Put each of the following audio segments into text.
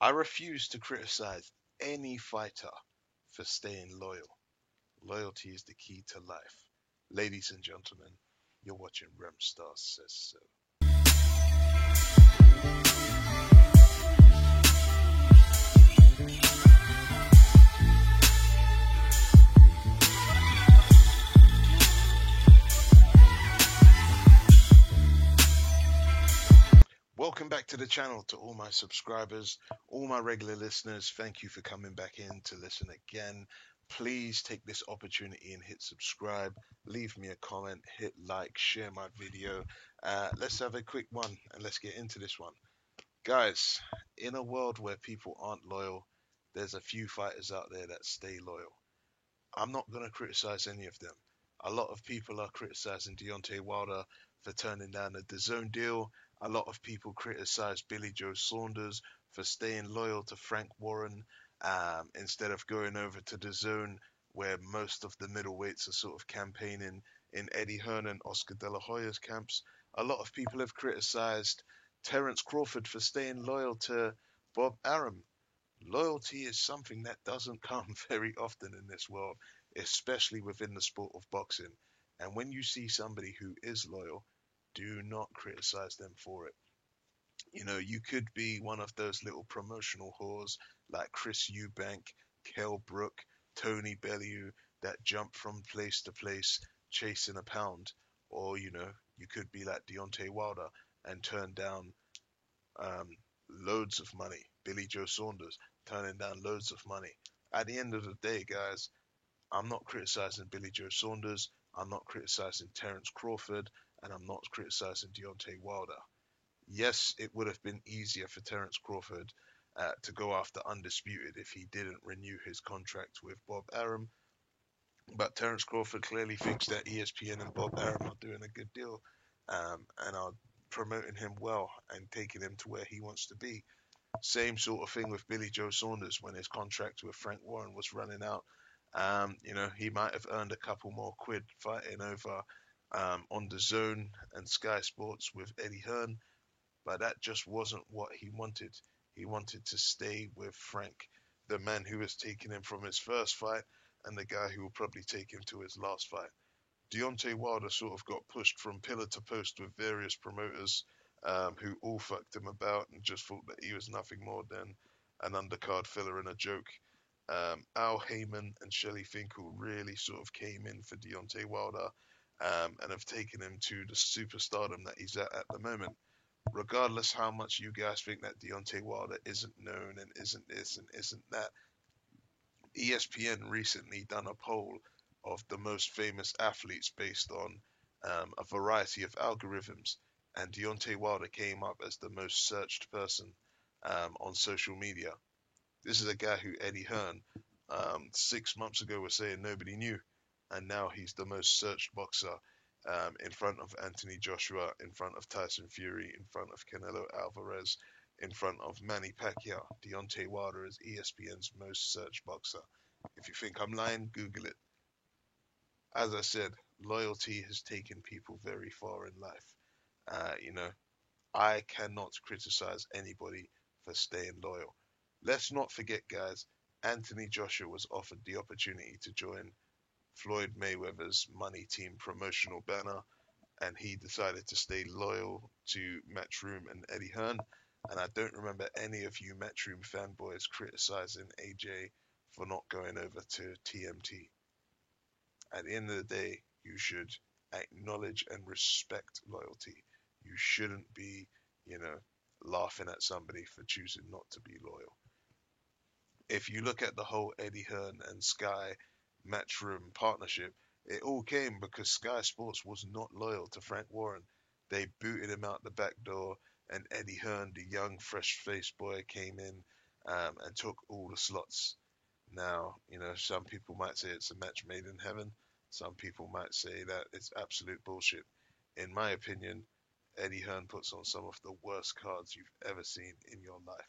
I refuse to criticize any fighter for staying loyal. Loyalty is the key to life. Ladies and gentlemen, you're watching Remstar Says So. Welcome back to the channel to all my subscribers, all my regular listeners. Thank you for coming back in to listen again. Please take this opportunity and hit subscribe, leave me a comment, hit like, share my video. Let's have a quick one and let's get into this one. Guys, in a world where people aren't loyal, there's a few fighters out there that stay loyal. I'm not going to criticize any of them. A lot of people are criticizing Deontay Wilder for turning down the DAZN deal. A lot of people criticize Billy Joe Saunders for staying loyal to Frank Warren instead of going over to DAZN, where most of the middleweights are sort of campaigning in Eddie Hearn and Oscar De La Hoya's camps. A lot of people have criticized Terence Crawford for staying loyal to Bob Arum. Loyalty is something that doesn't come very often in this world, especially within the sport of boxing. And when you see somebody who is loyal, do not criticize them for it. You know, you could be one of those little promotional whores like Chris Eubank, Kell Brook, Tony Bellew that jump from place to place chasing a pound. Or, you could be like Deontay Wilder and turn down um, loads of money. Billy Joe Saunders turning down loads of money. At the end of the day, guys, I'm not criticizing Billy Joe Saunders. I'm not criticizing Terence Crawford, and I'm not criticizing Deontay Wilder. Yes, it would have been easier for Terence Crawford to go after Undisputed if he didn't renew his contract with Bob Arum. But Terence Crawford clearly thinks that ESPN and Bob Arum are doing a good deal and are promoting him well and taking him to where he wants to be. Same sort of thing with Billy Joe Saunders when his contract with Frank Warren was running out. He might have earned a couple more quid fighting over on DAZN and Sky Sports with Eddie Hearn, but that just wasn't what he wanted. He wanted to stay with Frank, the man who was taking him from his first fight and the guy who will probably take him to his last fight. Deontay Wilder sort of got pushed from pillar to post with various promoters who all fucked him about and just thought that he was nothing more than an undercard filler and a joke. Al Heyman and Shelley Finkel really sort of came in for Deontay Wilder and have taken him to the superstardom that he's at the moment. Regardless how much you guys think that Deontay Wilder isn't known and isn't this and isn't that, ESPN recently done a poll of the most famous athletes based on a variety of algorithms, and Deontay Wilder came up as the most searched person on social media. This is a guy who Eddie Hearn 6 months ago was saying nobody knew, and now he's the most searched boxer in front of Anthony Joshua, in front of Tyson Fury, in front of Canelo Alvarez, in front of Manny Pacquiao. Deontay Wilder is ESPN's most searched boxer. If you think I'm lying, Google it. As I said, loyalty has taken people very far in life. Uh, you know, I cannot criticize anybody for staying loyal. Let's not forget, guys, Anthony Joshua was offered the opportunity to join Floyd Mayweather's Money Team promotional banner, and he decided to stay loyal to Matchroom and Eddie Hearn. And I don't remember any of you Matchroom fanboys criticizing AJ for not going over to TMT. At the end of the day, you should acknowledge and respect loyalty. You shouldn't be, you know, laughing at somebody for choosing not to be loyal. If you look at the whole Eddie Hearn and Sky Matchroom partnership, it all came because Sky Sports was not loyal to Frank Warren. They booted him out the back door, and Eddie Hearn, the young, fresh-faced boy, came in and took all the slots. Now, some people might say it's a match made in heaven. Some people might say that it's absolute bullshit. In my opinion, Eddie Hearn puts on some of the worst cards you've ever seen in your life.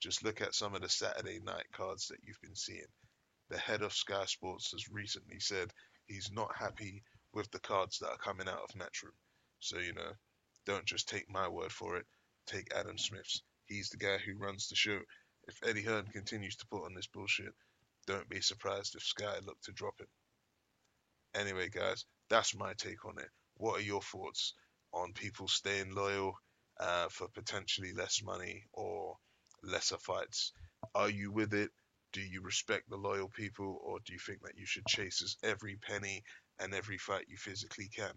Just look at some of the Saturday night cards that you've been seeing. The head of Sky Sports has recently said he's not happy with the cards that are coming out of Matchroom. So, don't just take my word for it. Take Adam Smith's. He's the guy who runs the show. If Eddie Hearn continues to put on this bullshit, don't be surprised if Sky look to drop him. Anyway, guys, that's my take on it. What are your thoughts on people staying loyal for potentially less money or lesser fights? Are you with it? Do you respect the loyal people, or do you think that you should chase every penny and every fight you physically can?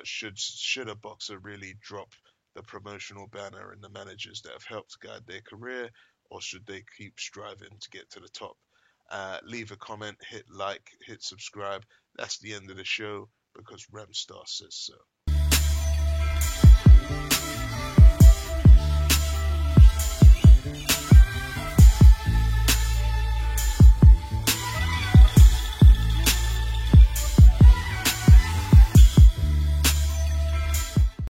Should a boxer really drop the promotional banner and the managers that have helped guide their career, or should they keep striving to get to the top? Leave a comment, hit like, hit subscribe. That's the end of the show because Remstar says so.